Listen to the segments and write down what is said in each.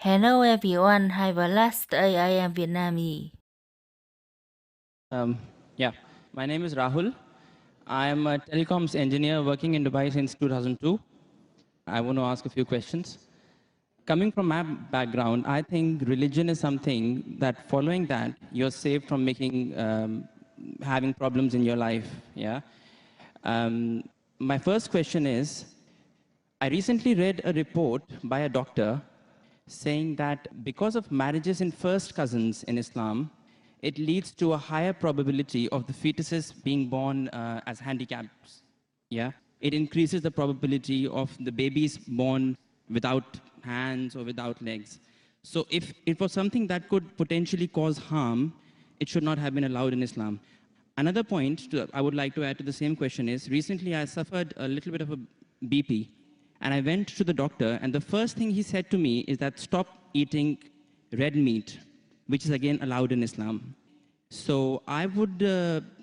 Hello everyone, have a last day I am Vietnamese. Um, yeah, my name is Rahul. I am a telecoms engineer working in Dubai since 2002. I want to ask a few questions. Coming from my background, I think religion is something that following that, you're saved from having problems in your life. Yeah. Um, my first question is, I recently read a report by a doctor saying that because of marriages in first cousins in Islam, it leads to a higher probability of the fetuses being born as handicaps. Yeah, it increases the probability of the babies born without hands or without legs. So if it was something that could potentially cause harm, it should not have been allowed in Islam. Another point I would like to add to the same question is recently I suffered a little bit of a BP, and I went to the doctor, and the first thing he said to me is that stop eating red meat, which is again allowed in Islam. So I would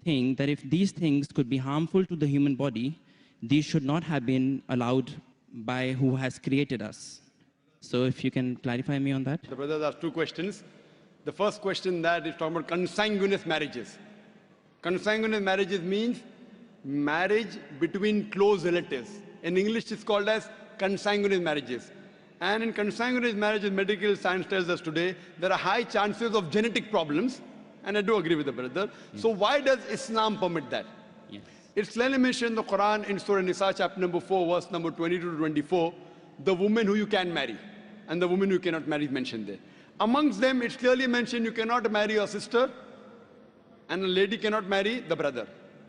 think that if these things could be harmful to the human body, these should not have been allowed by who has created us. So if you can clarify me on that. The brothers asked two questions. The first question that is talking about consanguineous marriages. Consanguineous marriages means marriage between close relatives. In English, it's called as consanguineous marriages. And in consanguineous marriages, medical science tells us today, there are high chances of genetic problems. And I do agree with the brother. Yes. So why does Islam permit that? Yes. It's clearly mentioned in the Quran in Surah Nisa, chapter number 4, verse number 22 to 24, the woman who you can marry and the woman who cannot marry is mentioned there. Amongst them, it's clearly mentioned you cannot marry your sister and a lady cannot marry the brother.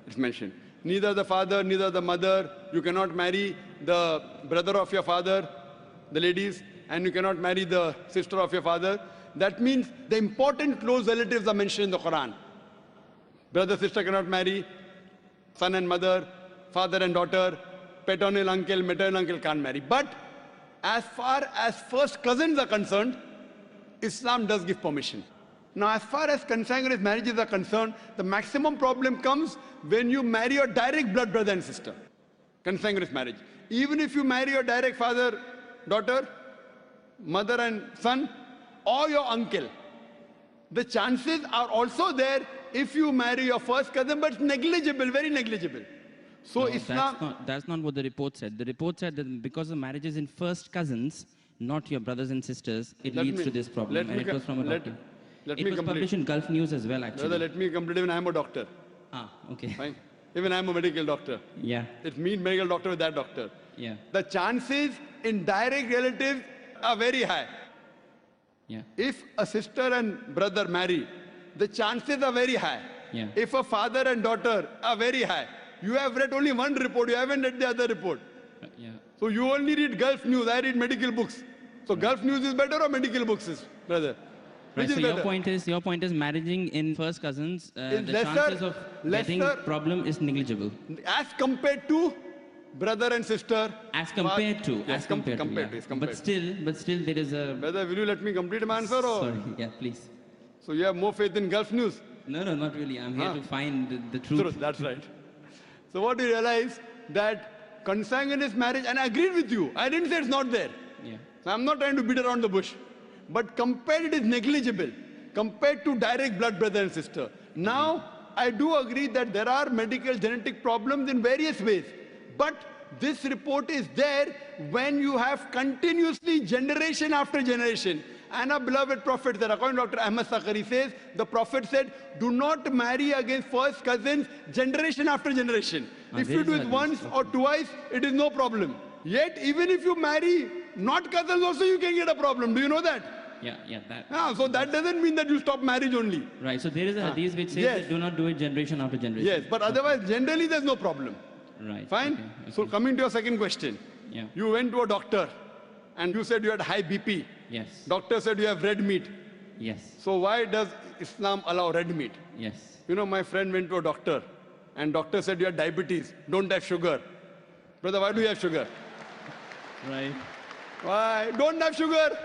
It's mentioned. Neither the father, neither the mother. You cannot marry the brother of your father, the ladies, and you cannot marry the sister of your father. That means the important close relatives are mentioned in the Quran. Brother, sister cannot marry, son and mother, father and daughter, paternal uncle, maternal uncle can't marry. But as far as first cousins are concerned, Islam does give permission. Now, as far as consanguineous marriages are concerned, the maximum problem comes when you marry your direct blood brother and sister. Consanguineous marriage. Even if you marry your direct father, daughter, mother and son, or your uncle, the chances are also there if you marry your first cousin, but it's negligible, very negligible. So No, Islam... that's not what the report said. The report said that because of marriages in first cousins, not your brothers and sisters, it leads to this problem. And it was from a doctor. It was published in Gulf News as well, actually. Brother, let me complete. Even I'm a doctor. Ah, okay. Fine. Even I'm a medical doctor. Yeah. It means medical doctor with that doctor. Yeah. The chances in direct relatives are very high. Yeah. If a sister and brother marry, the chances are very high. Yeah. If a father and daughter are very high. You have read only one report, you haven't read the other report. Yeah. So you only read Gulf News, I read medical books. So Gulf News is better or medical books is, brother? Right, so your point is marrying in first cousins, the chances of getting problem is negligible. As compared to brother and sister. As compared to. Yes, compared to. But still there is a... Brother, will you let me complete my answer? Or? Sorry, yeah, please. So you have more faith in Gulf News? No, not really. I'm here to find the truth. That's right. So what you realize that consanguineous marriage, and I agreed with you. I didn't say it's not there. Yeah. So I'm not trying to beat around the bush. But compared, it is negligible compared to direct blood brother and sister. Now, I do agree that there are medical genetic problems in various ways. But this report is there when you have continuously generation after generation. And our beloved Prophet, that according to Dr. Ahmad Sakari says, the Prophet said, do not marry against first cousins generation after generation. If you do it once or twice, it is no problem. Yet, even if you marry not cousins also, you can get a problem. Do you know that? Yeah, that. So that doesn't mean that you stop marriage only. Right, so there is a hadith which says that do not do it generation after generation. Yes, but otherwise, generally there's no problem. Right. Fine? Okay. So coming to your second question. Yeah. You went to a doctor and you said you had high BP. Yes. Doctor said you have red meat. Yes. So why does Islam allow red meat? Yes. You know, my friend went to a doctor and doctor said you have diabetes, don't have sugar. Brother, why do you have sugar? Right. Why? Don't have sugar.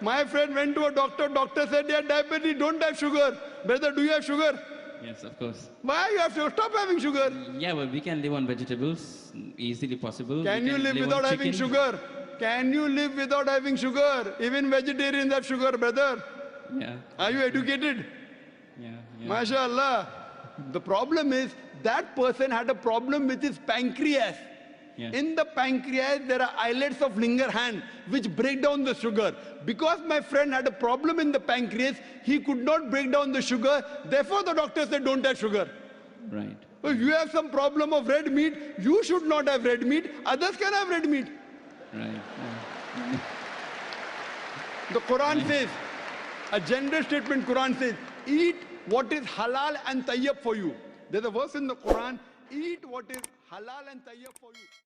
My friend went to a doctor, doctor said you have diabetes, don't have sugar. Brother, do you have sugar? Yes, of course. Why you have sugar? Stop having sugar. Yeah, well, we can live on vegetables, easily possible. Can you live without having sugar? can you live without having sugar? Even vegetarians have sugar, brother. Yeah. Are you educated? Yeah. MashaAllah. The problem is that person had a problem with his pancreas. Yeah. In the pancreas, there are islets of Langerhans which break down the sugar. Because my friend had a problem in the pancreas, he could not break down the sugar. Therefore, the doctor said, don't have sugar. Right. If you have some problem of red meat, you should not have red meat. Others can have red meat. Right. The Quran says, a general statement Quran says, eat what is halal and tayyib for you. There's a verse in the Quran, eat what is halal and tayyib for you.